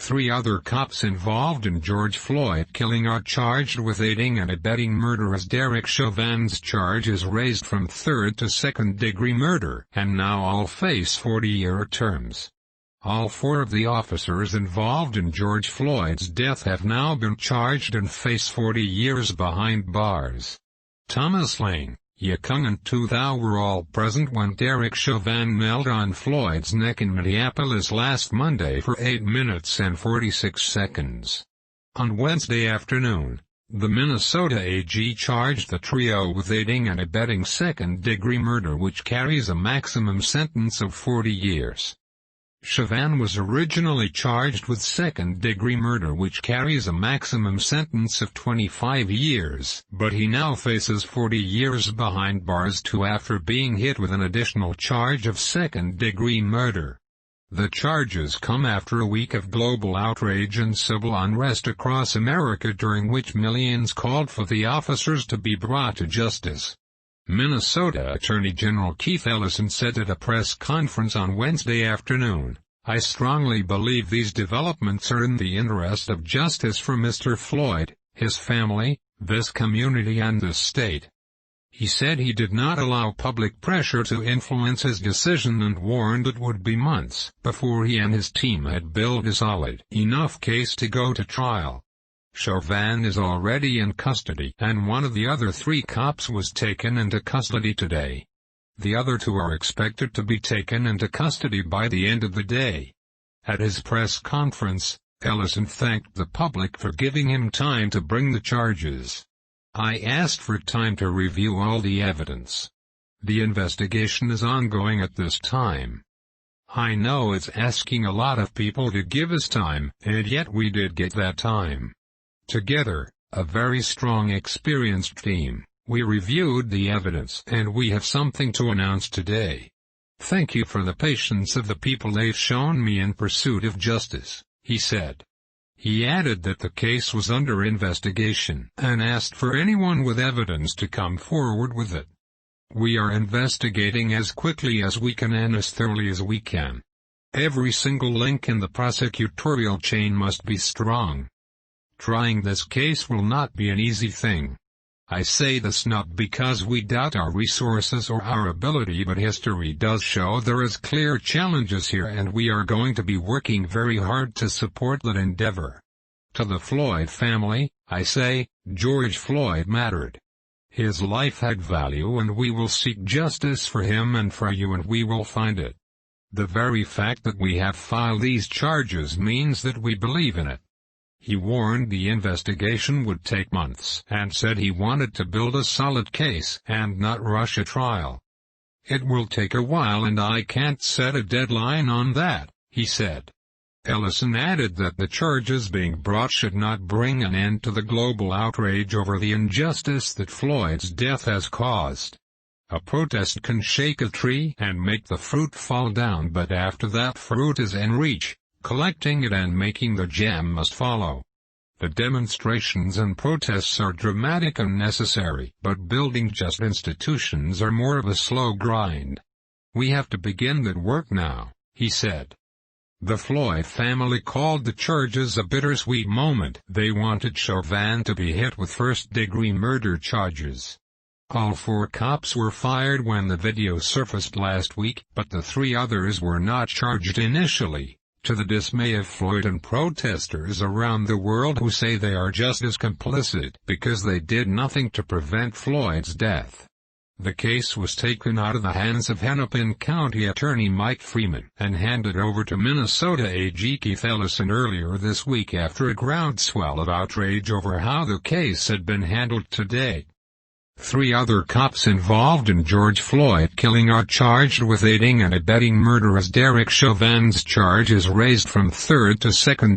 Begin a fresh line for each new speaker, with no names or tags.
3 other cops involved in George Floyd killing are charged with aiding and abetting murder as Derek Chauvin's charge is raised from 3rd to 2nd-degree murder, and now all face 40-year terms. All 4 of the officers involved in George Floyd's death have now been charged and face 40 years behind bars. Thomas Lane, Yakung and Tu Thao were all present when Derek Chauvin knelt on Floyd's neck in Minneapolis last Monday for 8 minutes and 46 seconds. On Wednesday afternoon, the Minnesota AG charged the trio with aiding and abetting 2nd-degree murder, which carries a maximum sentence of 40 years. Chauvin was originally charged with 2nd-degree murder, which carries a maximum sentence of 25 years, but he now faces 40 years behind bars too after being hit with an additional charge of 2nd-degree murder. The charges come after a week of global outrage and civil unrest across America, during which millions called for the officers to be brought to justice. Minnesota Attorney General Keith Ellison said at a press conference on Wednesday afternoon, "I strongly believe these developments are in the interest of justice for Mr. Floyd, his family, this community and this state." He said he did not allow public pressure to influence his decision and warned it would be months before he and his team had built a solid enough case to go to trial. Chauvin is already in custody, and one of the other 3 cops was taken into custody today. The other 2 are expected to be taken into custody by the end of the day. At his press conference, Ellison thanked the public for giving him time to bring the charges. "I asked for time to review all the evidence. The investigation is ongoing at this time. I know it's asking a lot of people to give us time, and yet we did get that time. Together, a very strong, experienced team, we reviewed the evidence and we have something to announce today. Thank you for the patience of the people they've shown me in pursuit of justice," he said. He added that the case was under investigation and asked for anyone with evidence to come forward with it. "We are investigating as quickly as we can and as thoroughly as we can. Every single link in the prosecutorial chain must be strong. Trying this case will not be an easy thing. I say this not because we doubt our resources or our ability, but history does show there is clear challenges here, and we are going to be working very hard to support that endeavor. To the Floyd family, I say, George Floyd mattered. His life had value, and we will seek justice for him and for you, and we will find it. The very fact that we have filed these charges means that we believe in it." He warned the investigation would take months and said he wanted to build a solid case and not rush a trial. "It will take a while and I can't set a deadline on that," he said. Ellison added that the charges being brought should not bring an end to the global outrage over the injustice that Floyd's death has caused. "A protest can shake a tree and make the fruit fall down, but after that fruit is in reach, collecting it and making the jam must follow. The demonstrations and protests are dramatic and necessary, but building just institutions are more of a slow grind. We have to begin that work now," he said. The Floyd family called the charges a bittersweet moment. They wanted Chauvin to be hit with 1st-degree murder charges. All 4 cops were fired when the video surfaced last week, but the 3 others were not charged initially, to the dismay of Floyd and protesters around the world who say they are just as complicit because they did nothing to prevent Floyd's death. The case was taken out of the hands of Hennepin County Attorney Mike Freeman and handed over to Minnesota AG Keith Ellison earlier this week after a groundswell of outrage over how the case had been handled to date. 3 other cops involved in George Floyd killing are charged with aiding and abetting murder as Derek Chauvin's charge is raised from 3rd to 2nd